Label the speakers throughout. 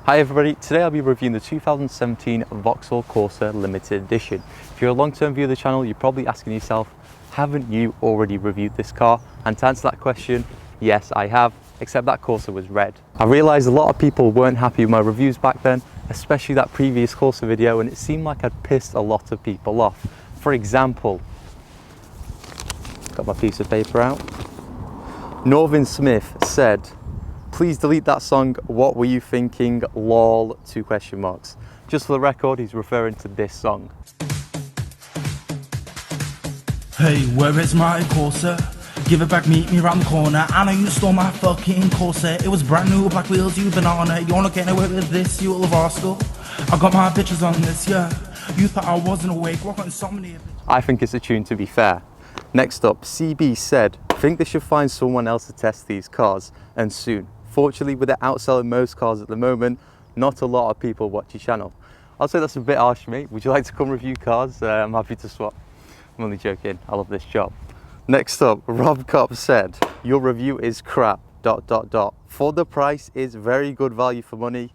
Speaker 1: Hi everybody, today I'll be reviewing the 2017 Vauxhall Corsa Limited Edition. If you're a long-term viewer of the channel, you're probably asking yourself, haven't you already reviewed this car? And to answer that question, yes I have, except that Corsa was red. I realised a lot of people weren't happy with my reviews back then, especially that previous Corsa video, and it seemed like I'd pissed a lot of people off. For example, got my piece of paper out. Norvin Smith said, "Please delete that song, what were you thinking, lol, 2 question marks. Just for the record, he's referring to this song.
Speaker 2: Hey, where is my Corsa? Give it back, meet me round the corner. I know you stole my fucking Corsa. It was brand new, black wheels, you banana. You wanna get away with this, you little rascal? I got my bitches on this, yeah. You thought I wasn't awake, what got insomnia?
Speaker 1: I think it's a tune, to be fair. Next up, CB said, think they should find someone else to test these cars, and soon. Fortunately, with it outselling most cars at the moment, not a lot of people watch your channel. I'll say that's a bit harsh, mate. Would you like to come review cars? I'm happy to swap. I'm only joking, I love this job. Next up, Rob Kopp said, your review is crap, ... For the price, is very good value for money.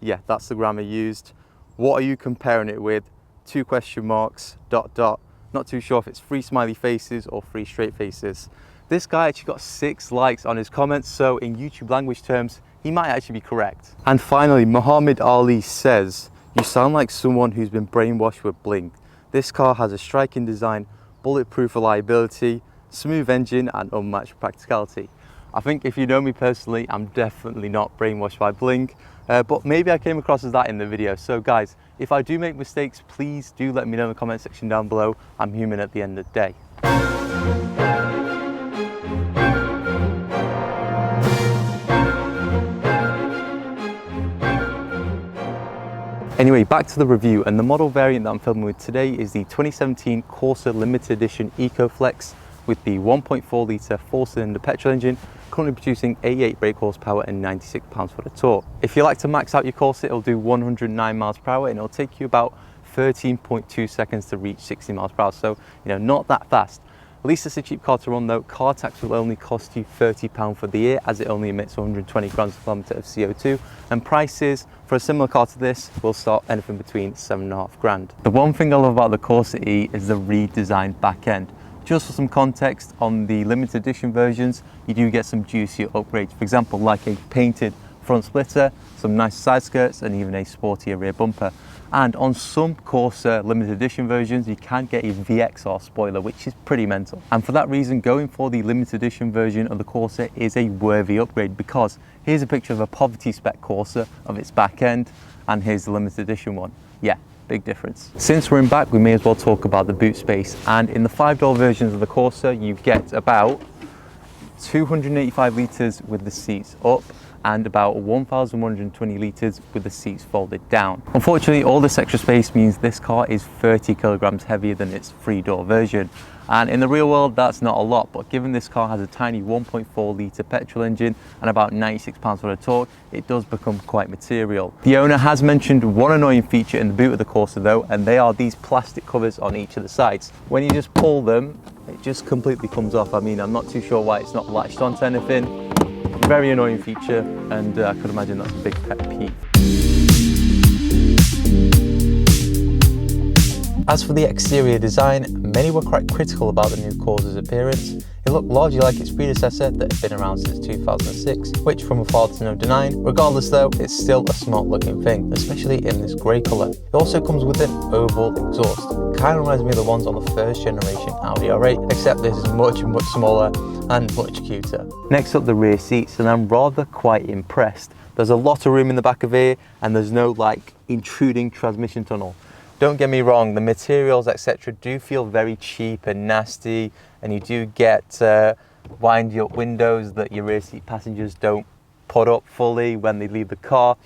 Speaker 1: Yeah, that's the grammar used. What are you comparing it with? 2 question marks, ... Not too sure if it's 3 smiley faces or 3 straight faces. This guy actually got 6 likes on his comments, so in YouTube language terms, he might actually be correct. And finally, Muhammad Ali says, you sound like someone who's been brainwashed with bling. This car has a striking design, bulletproof reliability, smooth engine and unmatched practicality. I think if you know me personally, I'm definitely not brainwashed by bling, but maybe I came across as that in the video. So guys, if I do make mistakes, please do let me know in the comment section down below. I'm human at the end of the day. Anyway, back to the review, and the model variant that I'm filming with today is the 2017 Corsa Limited Edition EcoFlex with the 1.4 litre 4-cylinder petrol engine, currently producing 88 brake horsepower and 96 pounds-foot of torque. If you like to max out your Corsa, it'll do 109 miles per hour and it'll take you about 13.2 seconds to reach 60 miles per hour, so not that fast. At least it's a cheap car to run though. Car tax will only cost you £30 for the year, as it only emits 120 grams per kilometre of CO2, and prices for a similar car to this will start anything between 7.5 grand. The one thing I love about the Corsa E is the redesigned back end. Just for some context, on the limited edition versions, you do get some juicier upgrades. For example, like a painted front splitter, some nice side skirts, and even a sportier rear bumper. And on some Corsa limited edition versions, you can get a VXR spoiler, which is pretty mental. And for that reason, going for the limited edition version of the Corsa is a worthy upgrade, because here's a picture of a poverty spec Corsa of its back end, and here's the limited edition one. Yeah, big difference. Since we're in back, we may as well talk about the boot space. And in the 5-door versions of the Corsa, you get about 285 litres with the seats up, and about 1,120 litres with the seats folded down. Unfortunately, all this extra space means this car is 30 kilograms heavier than its 3-door version. And in the real world, that's not a lot, but given this car has a tiny 1.4 litre petrol engine and about 96 pounds-foot of torque, it does become quite material. The owner has mentioned one annoying feature in the boot of the Corsa though, and they are these plastic covers on each of the sides. When you just pull them, it just completely comes off. I mean, I'm not too sure why it's not latched onto anything. Very annoying feature, and I could imagine that's a big pet peeve. As for the exterior design, many were quite critical about the new Corsa's appearance. It looked largely like its predecessor that had been around since 2006, which from afar there's no denying. Regardless though, it's still a smart looking thing, especially in this grey colour. It also comes with an oval exhaust. Kind of reminds me of the ones on the first generation Audi R8, except this is much smaller and much cuter. Next up, the rear seats, and I'm rather quite impressed. There's a lot of room in the back of here, and there's no like intruding transmission tunnel. Don't get me wrong, the materials etc. do feel very cheap and nasty, and you do get windy up windows that your rear seat passengers don't put up fully when they leave the car,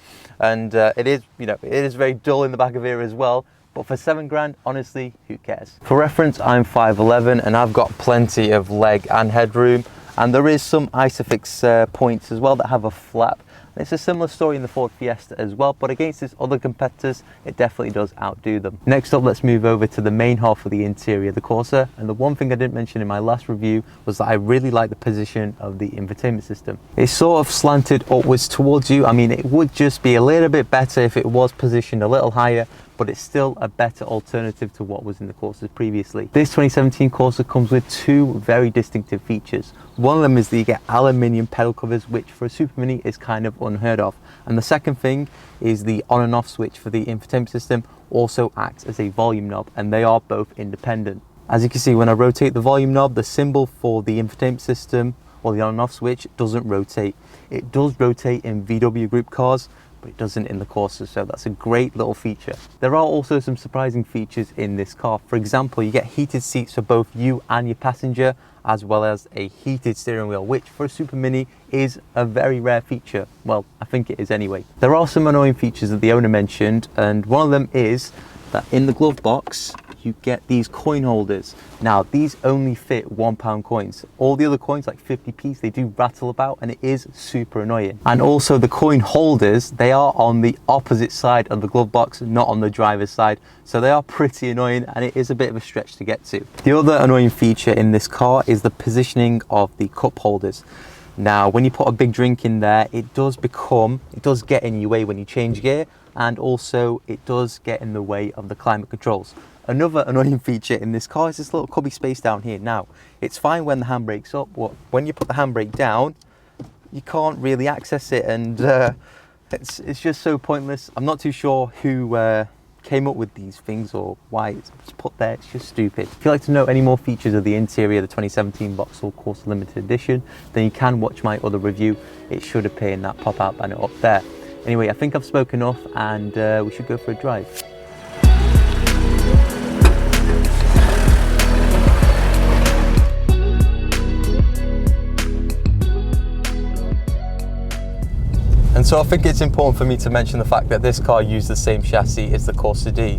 Speaker 1: and it is very dull in the back of here as well. But for 7 grand, honestly, who cares? For reference, I'm 5'11", and I've got plenty of leg and headroom, and there is some Isofix points as well that have a flap, It's a similar story in the Ford Fiesta as well, but against its other competitors, it definitely does outdo them. Next up, let's move over to the main half of the interior of the Corsa. And the one thing I didn't mention in my last review was that I really like the position of the infotainment system. It's sort of slanted upwards towards you. I mean, it would just be a little bit better if it was positioned a little higher, but it's still a better alternative to what was in the Corsas previously. This 2017 Corsa comes with two very distinctive features. One of them is that you get aluminium pedal covers, which for a Super Mini is kind of unheard of. And the second thing is the on and off switch for the infotainment system also acts as a volume knob, and they are both independent. As you can see, when I rotate the volume knob, the symbol for the infotainment system or the on and off switch doesn't rotate. It does rotate in VW Group cars, but it doesn't in the Corsa, so that's a great little feature. There are also some surprising features in this car. For example, you get heated seats for both you and your passenger, as well as a heated steering wheel, which for a Super Mini is a very rare feature. Well, I think it is anyway. There are some annoying features that the owner mentioned, and one of them is that in the glove box, you get these coin holders. Now, these only fit £1 coins. All the other coins, like 50p, they do rattle about, and it is super annoying. And also the coin holders, they are on the opposite side of the glove box, not on the driver's side. So they are pretty annoying, and it is a bit of a stretch to get to. The other annoying feature in this car is the positioning of the cup holders. Now, when you put a big drink in there, it does get in your way when you change gear, and also it does get in the way of the climate controls. Another annoying feature in this car is this little cubby space down here. Now, it's fine when the handbrake's up, but when you put the handbrake down, you can't really access it, and it's just so pointless. I'm not too sure who came up with these things or why it's put there. It's just stupid. If you'd like to know any more features of the interior of the 2017 Vauxhall Corsa Limited Edition, then you can watch my other review. It should appear in that pop-out banner up there. Anyway, I think I've spoken enough, and we should go for a drive. And so I think it's important for me to mention the fact that this car used the same chassis as the Corsa D.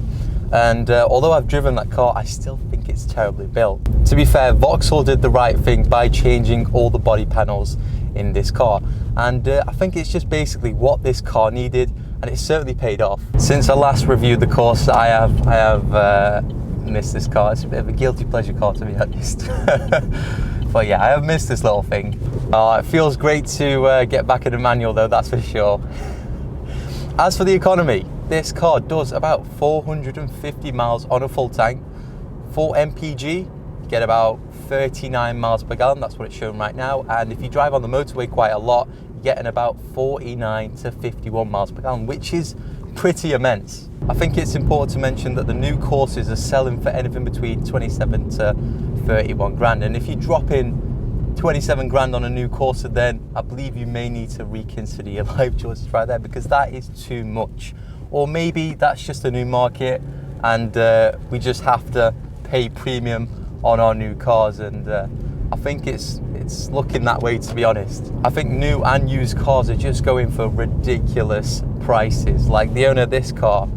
Speaker 1: And although I've driven that car, I still think it's terribly built. To be fair, Vauxhall did the right thing by changing all the body panels in this car. And I think it's just basically what this car needed, and it certainly paid off. Since I last reviewed the Corsa, I have missed this car. It's a bit of a guilty pleasure car, to be honest. But yeah, I have missed this little thing. It feels great to get back in a manual though, that's for sure. As for the economy, this car does about 450 miles on a full tank. For MPG, you get about 39 miles per gallon, that's what it's showing right now. And if you drive on the motorway quite a lot, you're getting about 49 to 51 miles per gallon, which is pretty immense. I think it's important to mention that the new Corsas are selling for anything between 27 to 31 grand. And if you drop in 27 grand on a new Corsa, then I believe you may need to reconsider your life choices right there, because that is too much. Or maybe that's just a new market, and we just have to pay premium on our new cars, and I think it's looking that way, to be honest. I think new and used cars are just going for ridiculous prices. Like the owner of this car,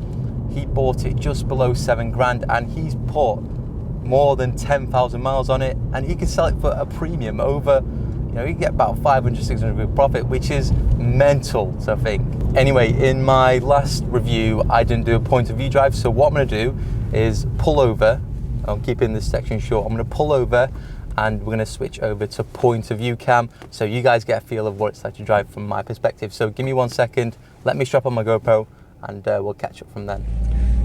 Speaker 1: he bought it just below 7 grand, and he's put more than 10,000 miles on it, and he can sell it for a premium over, you know, you get about 500, 600 quid profit, which is mental to think. Anyway, in my last review, I didn't do a point of view drive, so what I'm going to do is pull over. I'm keeping this section short. I'm going to pull over, and we're going to switch over to point of view cam, so you guys get a feel of what it's like to drive from my perspective. So give me 1 second, let me strap on my GoPro, and we'll catch up from then.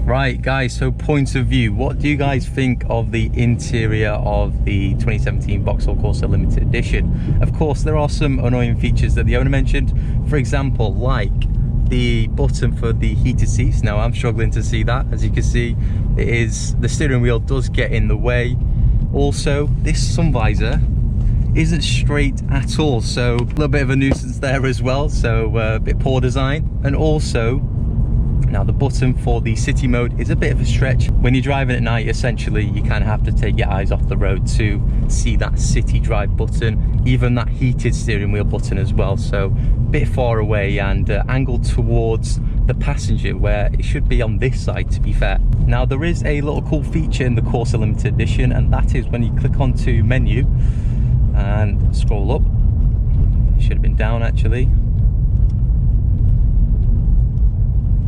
Speaker 1: Right guys, so point of view, what do you guys think of the interior of the 2017 Vauxhall Corsa Limited Edition? Of course, there are some annoying features that the owner mentioned, for example, like the button for the heated seats. Now I'm struggling to see that. As you can see, the steering wheel does get in the way. Also, this sun visor isn't straight at all, so a little bit of a nuisance there as well, so a bit poor design. And also, now the button for the city mode is a bit of a stretch. When you're driving at night, essentially you kind of have to take your eyes off the road to see that city drive button, even that heated steering wheel button as well, so a bit far away and angled towards the passenger, where it should be on this side, to be fair. Now there is a little cool feature in the Corsa Limited Edition, and that is when you click onto menu and scroll up, it should have been down actually.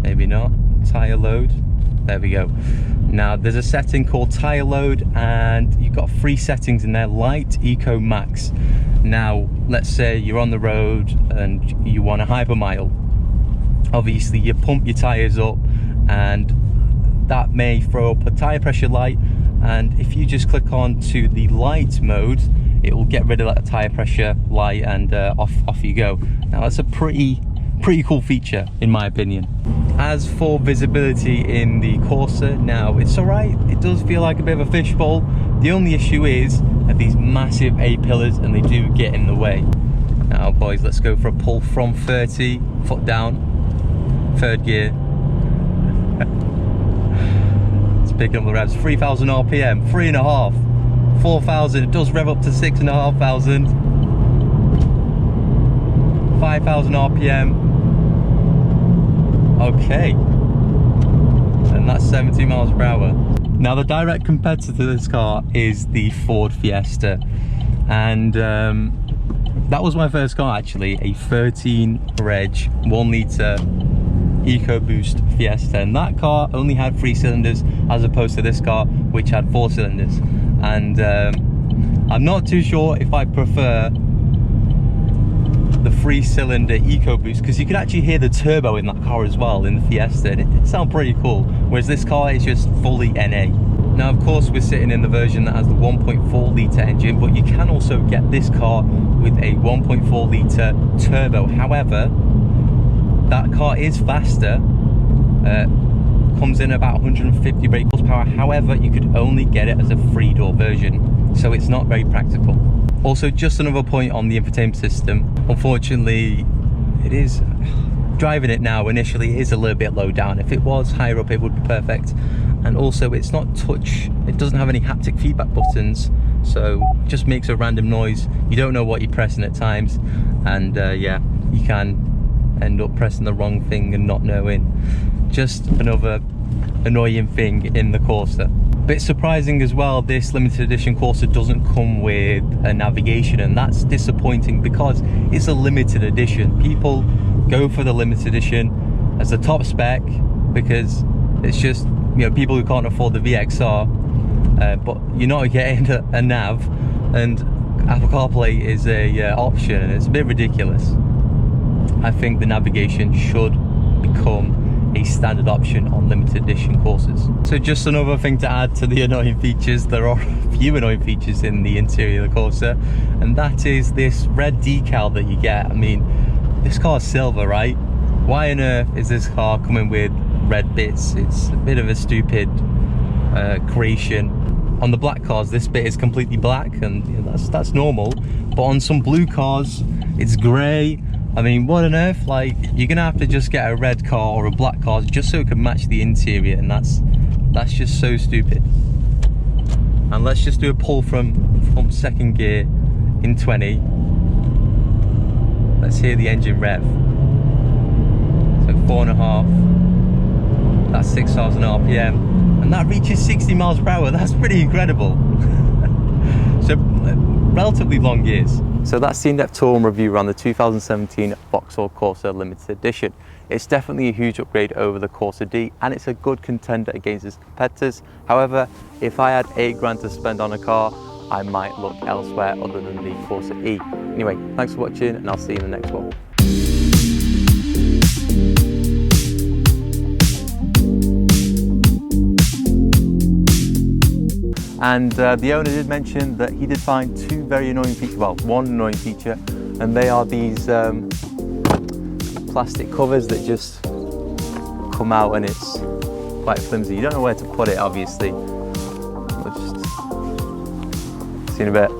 Speaker 1: maybe not. Tyre load, there we go. Now there's a setting called tyre load, and you've got 3 settings in there: light, eco, max. Now let's say you're on the road and you want a hyper mile. Obviously you pump your tyres up, and that may throw up a tyre pressure light, and if you just click on to the light mode, it will get rid of that tyre pressure light, and off you go. Now that's a pretty cool feature in my opinion. As for visibility in the Corsa, now it's alright, it does feel like a bit of a fishbowl. The only issue is these massive A-pillars, and they do get in the way. Now boys, let's go for a pull from 30, foot down, 3rd gear. It's picking up the revs, 3,000 RPM, 3.5, 4,000, it does rev up to 6,500, 5,000 RPM. Okay, and that's 70 miles per hour. Now the direct competitor to this car is the Ford Fiesta, and that was my first car actually, a 13 reg 1 litre EcoBoost Fiesta, and that car only had 3 cylinders as opposed to this car which had 4 cylinders. And I'm not too sure if I prefer the 3-cylinder EcoBoost, because you could actually hear the turbo in that car as well, in the Fiesta, and it sounds pretty cool, whereas this car is just fully NA. Now of course we're sitting in the version that has the 1.4 litre engine, but you can also get this car with a 1.4 litre turbo. However, that car is faster, comes in about 150 brake horsepower. However, you could only get it as a 3-door version, so it's not very practical. Also, just another point on the infotainment system, unfortunately it is, driving it now initially is a little bit low down. If it was higher up it would be perfect. And also it's not touch, it doesn't have any haptic feedback buttons, so it just makes a random noise. You don't know what you're pressing at times, and yeah, you can end up pressing the wrong thing and not knowing. Just another annoying thing in the Corsa. Bit surprising as well, this limited edition Corsa doesn't come with a navigation, and that's disappointing because it's a limited edition. People go for the limited edition as the top spec because it's just, you know, people who can't afford the VXR, but you're not getting a nav, and Apple CarPlay is a option, and it's a bit ridiculous. I think the navigation should become a standard option on limited edition Corsas. So just another thing to add to the annoying features, there are a few annoying features in the interior of the Corsa, and that is this red decal that you get. I mean, this car's silver, right? Why on earth is this car coming with red bits? It's a bit of a stupid creation. On the black cars, this bit is completely black, and you know, that's normal, but on some blue cars it's grey. I mean, what on earth? Like, you're gonna have to just get a red car or a black car just so it can match the interior, and that's just so stupid. And let's just do a pull from 2nd gear in 20. Let's hear the engine rev. So 4.5, that's 6,000 RPM, and that reaches 60 miles per hour. That's pretty incredible. So relatively long gears. So that's the in-depth tour and review around the 2017 Vauxhall Corsa Limited Edition. It's definitely a huge upgrade over the Corsa D, and it's a good contender against its competitors. However, if I had £8 to spend on a car, I might look elsewhere other than the Corsa E. Anyway, thanks for watching, and I'll see you in the next one. And the owner did mention that he did find 2 very annoying features, well, 1 annoying feature, and they are these plastic covers that just come out, and it's quite flimsy. You don't know where to put it, obviously. We'll just see you in a bit.